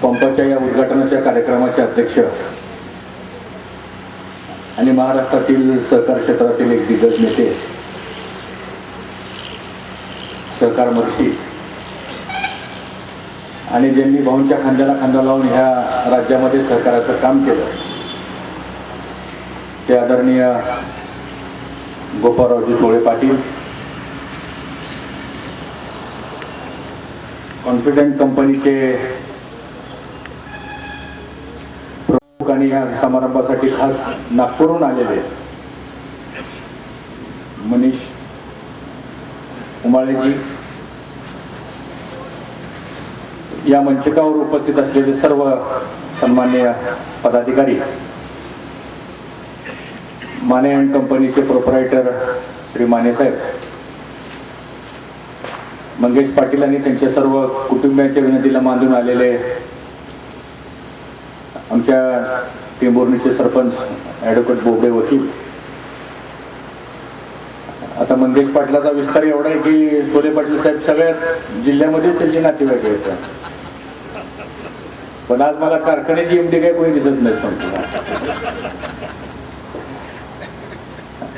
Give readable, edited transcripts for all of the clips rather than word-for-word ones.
पंपाच्या या उद्घाटनाच्या कार्यक्रमाचे अध्यक्ष आणि महाराष्ट्रातील सहकार क्षेत्रातील एक दिग्गज नेते, सहकार महर्षी आणि ज्यांनी भाऊंच्या खांद्याला खांदा लावून ह्या राज्यामध्ये सहकाराचं काम केलं, ते आदरणीय गोपाळरावजी सोळे पाटील, कॉन्फिडंट कंपनीचे प्रमुख आणि या समारंभासाठी खास नागपूरहून आलेले मनीष उमाळेजी, या मंचकावर उपस्थित असलेले सर्व सन्माननीय पदाधिकारी, माने अँड कंपनीचे प्रोप्रायटर श्री माने साहेब, मंगेश पाटील आणि त्यांच्या सर्व कुटुंबियांच्या विनंतीला मानून आलेले आमच्या टेंभुर्णीचे सरपंच ॲडव्होकेट बोबडे वकील. आता मंगेश पाटलाचा विस्तार एवढा आहे की सोले पाटील साहेब सगळ्या जिल्ह्यामध्ये त्यांचे नातेवाईक आहेत, पण आज मला कारखान्याची एमडी काही कोणी दिसत नाही संपूर्ण.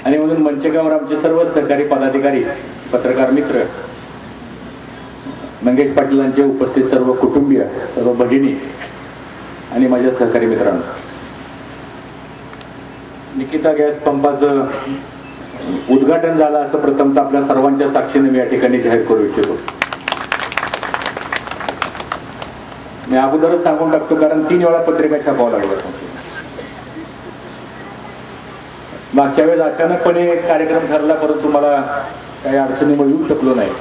आणि म्हणून मंचकावर आमचे सर्व सहकारी पदाधिकारी, पत्रकार मित्र, मंगेश पाटीलांचे उपस्थित सर्व कुटुंबीय, सर्व भगिनी आणि माझ्या सहकारी मित्रांनो, निकिता गॅस पंपाचं उद्घाटन झालं असं प्रथमतः आपल्या सर्वांच्या साक्षीने मी या ठिकाणी जाहीर करू इच्छितो. मी अगोदरच सांगून टाकतो, कारण 3 वेळा पत्रिका छापावं लागलं. मागच्या वेळेस अचानकपणे कार्यक्रम ठरला, परंतु मला काही अडचणीमुळे येऊ शकलो नाही.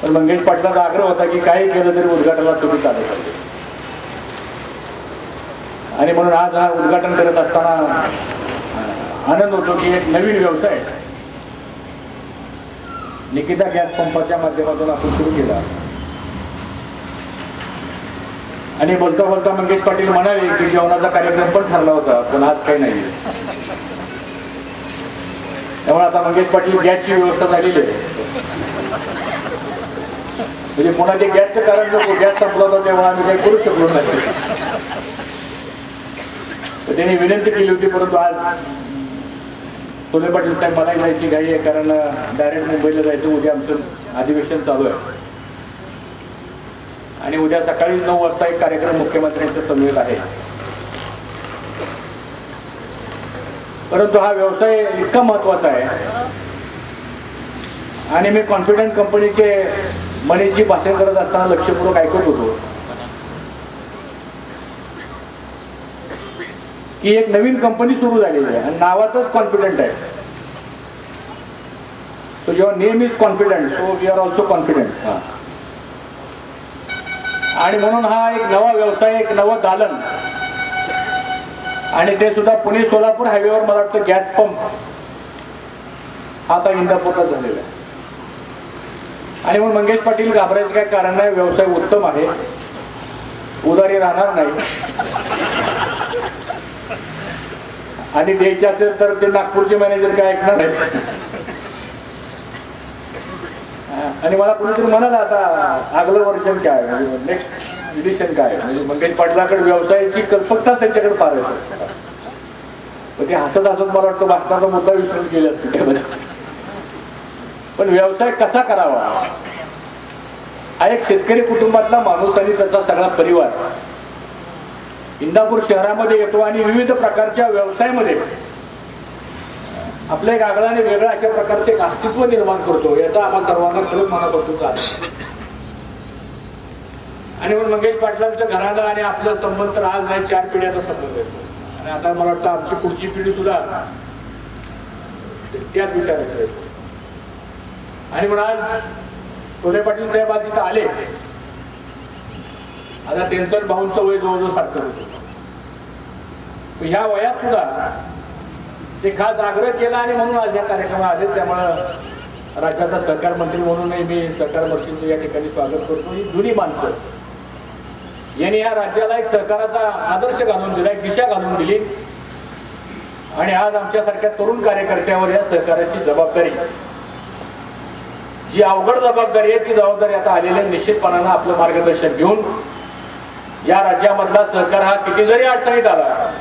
पण मंगेश पाटलाचा आग्रह होता की काही केलं तरी उद्घाटनाला तुम्ही चालत पाहिजे, आणि म्हणून आज हा उद्घाटन करत असताना आनंद होतो की एक नवीन व्यवसाय निकिता गॅस पंपाच्या माध्यमातून आपण सुरू केला. आणि बोलता बोलता मंगेश पाटील म्हणाले की जेवणाचा कार्यक्रम पण ठरला होता, पण आज काही नाही. त्यामुळे आता मंगेश पाटील गॅसची व्यवस्था झालेली आहे, म्हणजे पुन्हा ते गॅसचं कारण नको, गॅस संपला होता तेव्हा आम्ही काही करू शकलो नाही. तर त्यांनी विनंती केली होती, परंतु आज सोले पाटील साहेब मलाही जायची घाई आहे, कारण डायरेक्ट मुंबईला जायचं. उद्या आमचं अधिवेशन चालू आहे आणि उद्या सकाळी 9 वाजता एक कार्यक्रम मुख्यमंत्र्यांच्या समवेत आहे. परंतु हा व्यवसाय इतका महत्वाचा आहे आणि मी कॉन्फिडंट कंपनीचे मनीषजी भाषण करत असताना लक्षपूर्वक ऐकत होतो की एक नवीन कंपनी सुरू झालेली आहे आणि नावातच कॉन्फिडंट आहे. So your name is confident, so we are also confident. आणि म्हणून हा एक नवा व्यवसाय, एक नवं दालन, आणि ते सुद्धा पुणे सोलापूर हायवेवर मला वाटतं गॅस पंप हा आता इंदापूरला झालेला आहे. आणि म्हणून मंगेश पाटील घाबरायचं काय कारण नाही, व्यवसाय उत्तम आहे, उधारी राहणार नाही, आणि द्यायचे असेल तर ते नागपूरचे मॅनेजर काय ऐकणार नाही. आणि मला कुणीतरी म्हणाला आता आगलं वर्जन काय, म्हणजे नेक्स्ट एडिशन काय, म्हणजे मंगेश पाटलाकडे व्यवसायाची कल्पकता त्यांच्याकडे फार आहे. पण ते हसत हसत मला वाटतं भाषणाचा मुद्दा विसरून गेले असते. पण व्यवसाय कसा करावा, हा एक शेतकरी कुटुंबातला माणूस आणि त्याचा सगळा परिवार इंदापूर शहरामध्ये येतो आणि विविध प्रकारच्या व्यवसायामध्ये आपल्या एक आगळाने वेगळा अशा प्रकारचे एक अस्तित्व निर्माण करतो, याचा आम्हा सर्वांना खरंच मनापासून जात. आणि म्हणून मंगेश पाटलांचं घराणं आणि आपलं संबंध तर आज नाही, 4 पिढ्याचा संबंध आहे. आणि आता मला वाटतं आमची पुढची पिढी सुद्धा त्याच विचारायची आहे. आणि म्हणून आज सोले पाटील साहेब आज इथं आले, आता त्यांचं भाऊंचं वय जवळजवळ सारखं होतं. ह्या वयात सुद्धा ते खास आग्रह केला आणि म्हणून आज या कार्यक्रमात आले. त्यामुळं राज्याचा सहकार मंत्री म्हणूनही मी सहकार महर्षींचं या ठिकाणी स्वागत करतो. ही जुनी माणसं, यांनी या राज्याला एक सहकाराचा आदर्श घालून दिला, एक दिशा घालून दिली. आणि आज आमच्यासारख्या तरुण कार्यकर्त्यावर या सहकार्याची जबाबदारी, जी अवघड जबाबदारी आहे, ती जबाबदारी आता आलेल्या निश्चितपणानं आपलं मार्गदर्शन घेऊन या राज्यामधला सहकार हा किती जरी अडचणीत आला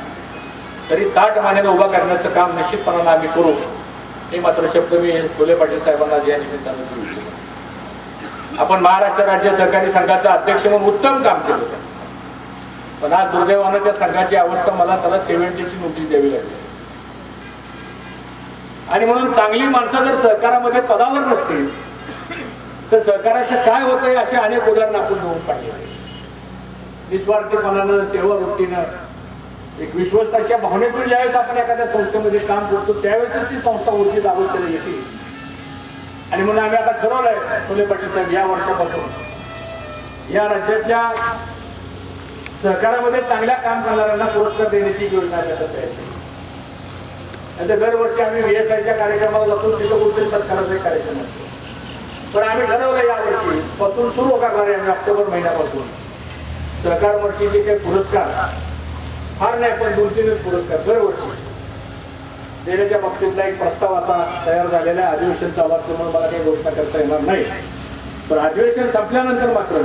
तरी ताट मानेने उभा करण्याचं काम निश्चितपणाने आम्ही करू, हे मात्र शब्द मी फुले पाटील साहेबांना या निमित्तानं देऊ इच्छितो. आपण महाराष्ट्र राज्य सहकारी संघाचा अध्यक्ष म्हणून उत्तम काम केलं, पण आज दुर्दैवानं त्या संघाची अवस्था मला त्याला 70ची नोटीस द्यावी लागली. आणि म्हणून चांगली माणसं जर सहकारामध्ये पदावर नसतील तर सहकाराचं काय होतंय अशी अनेक उदाहरणं आपण घेऊन पाहिजे. निस्वार्थीपणानं, सेवावृत्तीनं, एक विश्वासाच्या भावनेतून ज्यावेळेस आपण एखाद्या संस्थेमध्ये काम करतो त्यावेळेस ती संस्था ऊर्जित अवस्थेला येते. आणि म्हणून आम्ही आता ठरवलंय फुले पाटील साहेब, या वर्षापासून या राज्यातल्या सहकारामध्ये चांगल्या काम करणाऱ्यांना पुरस्कार देण्याची योजना करत आहे. आता दरवर्षी आम्ही VSIच्या कार्यक्रमाला जातो, तिथं कुठेतरी सत्काराचा कार्यक्रम असतो. पण आम्ही ठरवलं या वर्षी पासून सुरू करणार आहे, आम्ही ऑक्टोबर महिन्यापासून सहकार वर्षीचे काही पुरस्कार, फार नाही पण 2-3 पुरस्कार दरवर्षी देण्याच्या बाबतीतला एक प्रस्ताव आता तयार झालेला आहे. अधिवेशन चालू असल्यामुळे मला काही घोषणा करता येणार नाही, पण अधिवेशन संपल्यानंतर मात्र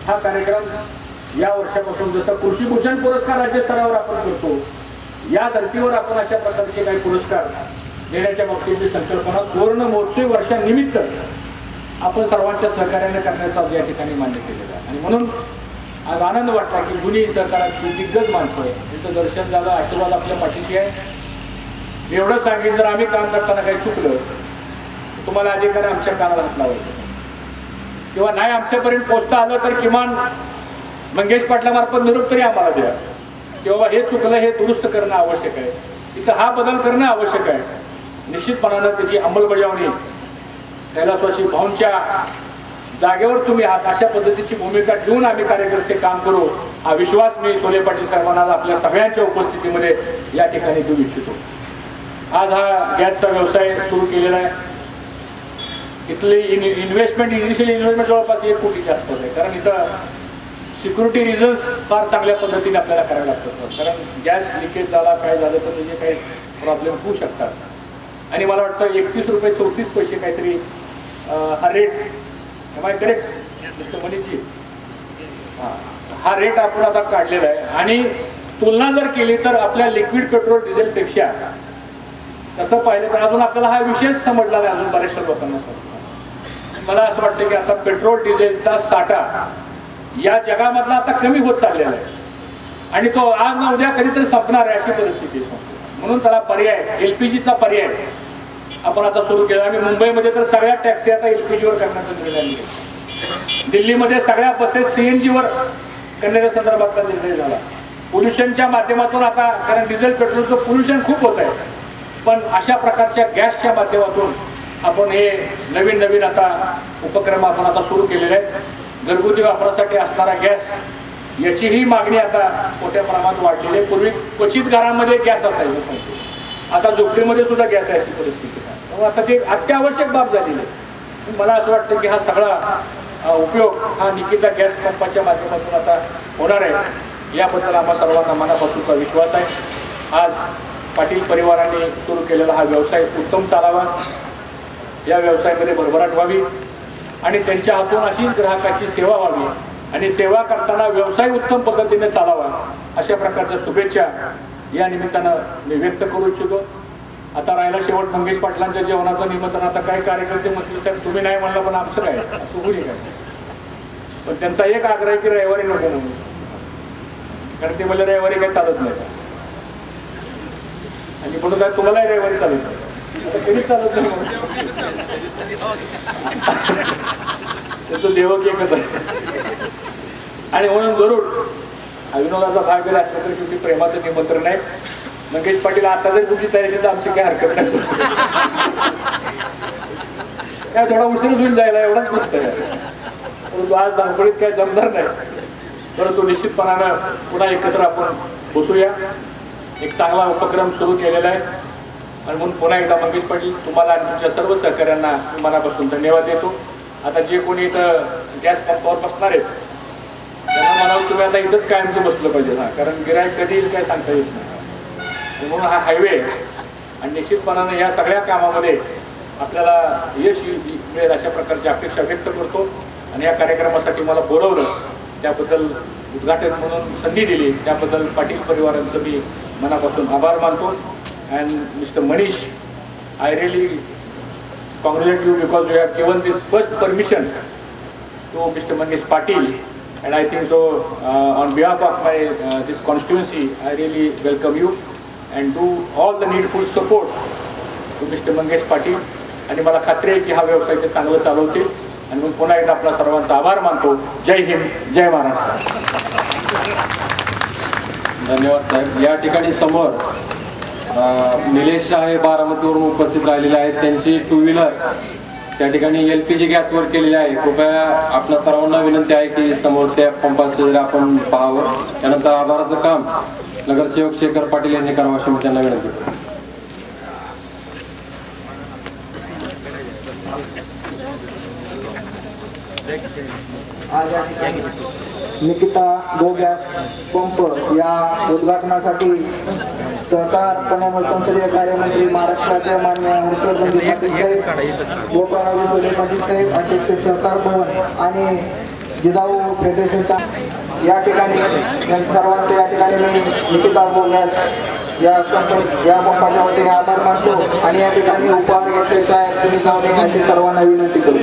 हा कार्यक्रम या वर्षापासून, जसा कृषीभूषण पुरस्कार राज्यस्तरावर आपण करतो, या धर्तीवर आपण अशा प्रकारचे काही पुरस्कार देण्याच्या बाबतीची संकल्पना सुवर्ण महोत्सवी वर्षानिमित्त आपण सर्वांच्या सहकार्याने करण्याचा या ठिकाणी मान्य केलेला आहे. आणि म्हणून आज आनंद वाटला की जुनी सहकारातली दिग्गज माणसं त्यांचं दर्शन झालं, आशीर्वाद आपल्या पाठीशी आहे. मी एवढं सांगेन, जर आम्ही काम करताना काही चुकलं तुम्हाला अधिकारी आमच्या कानाला हात लावायचं, किंवा नाही आमच्यापर्यंत पोहोचता आलं तर किमान मंगेश पाटलामार्फत निरोप तरी आम्हाला द्या की बाबा हे चुकलं, हे दुरुस्त करणं आवश्यक आहे, इथं हा बदल करणं आवश्यक आहे. निश्चितपणानं त्याची अंमलबजावणी कैलासवासी भाऊंच्या जागेवर तुम्ही आहात अशा पद्धतीची भूमिका घेऊन आम्ही कार्यकर्ते काम करू, हा विश्वास मी सोले पाटील साहेबांना आपल्या सगळ्यांच्या उपस्थितीमध्ये या ठिकाणी देऊ इच्छितो. आज हा गॅसचा व्यवसाय सुरू केलेला आहे. इथली इन्व्हेस्टमेंट, इनिशियल इन्व्हेस्टमेंट जवळपास 1 कोटीच्या आसपास आहे. कारण इथं सिक्युरिटी रिझन्स फार चांगल्या पद्धतीने आपल्याला करावे लागतात. कारण गॅस लिकेज झाला, काय झालं तर म्हणजे काही प्रॉब्लेम होऊ शकतात. आणि मला वाटतं 31 रुपये 34 पैसे काहीतरी हा रेट, एम आय करेक्ट मनीची, हा रेट आपण आता काढलेला आहे. आणि तुलना जर केली तर आपल्या लिक्विड पेट्रोल डिझेलपेक्षा तसं पाहिलं तर अजून आपल्याला हा विषयच समजला नाही अजून बऱ्याचशा लोकांना. मला असं वाटतं की आता पेट्रोल डिझेलचा साठा या जगामधला आता कमी होत चाललेला आहे आणि तो आज ना उद्या कधीतरी संपणार आहे अशी परिस्थिती आहे. म्हणून त्याला पर्याय LPGचा पर्याय आपण आता सुरू केला. आणि मुंबईमध्ये तर सगळ्या टॅक्सी आता LPGवर करण्याचा निर्णय आहे. दिल्लीमध्ये सगळ्या बसेस CNGवर करण्याच्या संदर्भातला निर्णय झाला. पोल्युशनच्या माध्यमातून आता, कारण डिझेल पेट्रोलचं पोल्युशन खूप होत आहे, पण अशा प्रकारच्या गॅसच्या माध्यमातून आपण हे नवीन आता उपक्रम आपण आता सुरू केलेले आहेत. घरगुती वापरासाठी असणारा गॅस याचीही मागणी आता मोठ्या प्रमाणात वाढलेली आहे. पूर्वी क्वचित घरामध्ये गॅस असायचा, आता झोपडीमध्ये सुद्धा गॅस आहे अशी परिस्थिती आहे. त्यामुळे आता ते अत्यावश्यक बाब झालेली आहे. मला असं वाटतं की हा सगळा उपयोग हा निकिता गॅस पंपाच्या माध्यमातून आता होणार आहे. याबद्दल आम्हा सर्वांना मनापासूनचा विश्वास आहे. आज पाटील परिवाराने सुरू केलेला हा व्यवसाय उत्तम चालावा, या व्यवसायामध्ये भरभराट व्हावी आणि त्यांच्या हातून अशीच ग्राहकाची सेवा व्हावी आणि सेवा करताना व्यवसाय उत्तम पद्धतीने चालावा अशा प्रकारच्या शुभेच्छा या निमित्तानं मी व्यक्त करू इच्छितो. आता राहिला शेवट मंगेश पाटलांच्या जेवणाचं निमंत्रण. आता काही कार्यकर्ते म्हटले साहेब तुम्ही नाही म्हणलं पण आमचं काय असं होईल काय, पण त्यांचा एक आग्रह आहे की रविवारी नको म्हणून, कारण ते मला रविवारी काही चालत नाही आणि म्हणून काय तुम्हालाही रविवारी चालत नाही, आता कधीच चालत नाही त्याचं देवक एकच आहे. आणि म्हणून जरूर विनोदाचा भाग जर असला तर शेवटी प्रेमाचं निमंत्रण आहे. मंगेश पाटील आता जर तुमची तयारी तर आमची काही हरकत नाही, काय थोडा उशीरच होऊन जायला एवढाच गोष्ट आहे. परंतु आज धावपळीत काय जमणार नाही, परंतु निश्चितपणानं पुन्हा एकत्र आपण बसूया. एक चांगला उपक्रम सुरू केलेला आहे आणि म्हणून पुन्हा एकदा मंगेश पाटील तुम्हाला आणि तुमच्या सर्व सहकाऱ्यांना मनापासून धन्यवाद देतो. आता जे कोणी इथं गॅस पंपावर बसणार आहेत त्यांना म्हणावं तुम्ही आता इथंच कायमचं बसलं पाहिजे ना, कारण गिराईक कधी येईल काय सांगता येत नाही. म्हणून हा हायवे आणि निश्चितपणाने या सगळ्या कामामध्ये आपल्याला यश मिळेल अशा प्रकारची अपेक्षा व्यक्त करतो. आणि या कार्यक्रमासाठी मला बोलवलं त्याबद्दल उद्घाटन म्हणून संधी दिली त्याबद्दल पाटील परिवारांचं मी मनापासून आभार मानतो. And mister Manish, I really congratulate you because you have given this first permission to Mr. Mangesh Patil, and I think so on behalf of my this constituency I really welcome you and do all the needful support to Mr. Mangesh Patil. आणि मला खात्री आहे की हा व्यवसाय ते चांगलं चालवतील आणि मग पुन्हा एकदा आपला सर्वांचा आभार मानतो. जय हिंद, जय महाराष्ट्र. धन्यवाद साहेब. या ठिकाणी समोर निलेश शाह हे बारामतीवरून उपस्थित राहिलेले आहेत. त्यांची 2 व्हीलर त्या ठिकाणी LPG गॅसवर केलेली आहे. कृपया आपल्या सर्वांना विनंती आहे की समोर त्या पंपाचे आपण पाहावं. त्यानंतर आभाराचं काम नगरसेवक शेखर पाटील यांनी करावं अशी मी त्यांना विनंती करतो. निकिता गो गॅस पंप या उद्घाटनासाठी सहकार कमल संसदीय कार्यमंत्री महाराष्ट्राचे मान्य हर्षवर्धन पाटील साहेब, गोपाळराव पाटील साहेब, अध्यक्ष सहकार भवन आणि जिजाऊ फेडरेशनचा या ठिकाणी सर्वांचे या ठिकाणी मी निकिता गो गॅस या कंपनी या पंपाच्या वतीने आभार मानतो आणि या ठिकाणी उपहार घेतल्याशिवाय तुम्ही जाऊ नये अशी सर्वांना विनंती करू.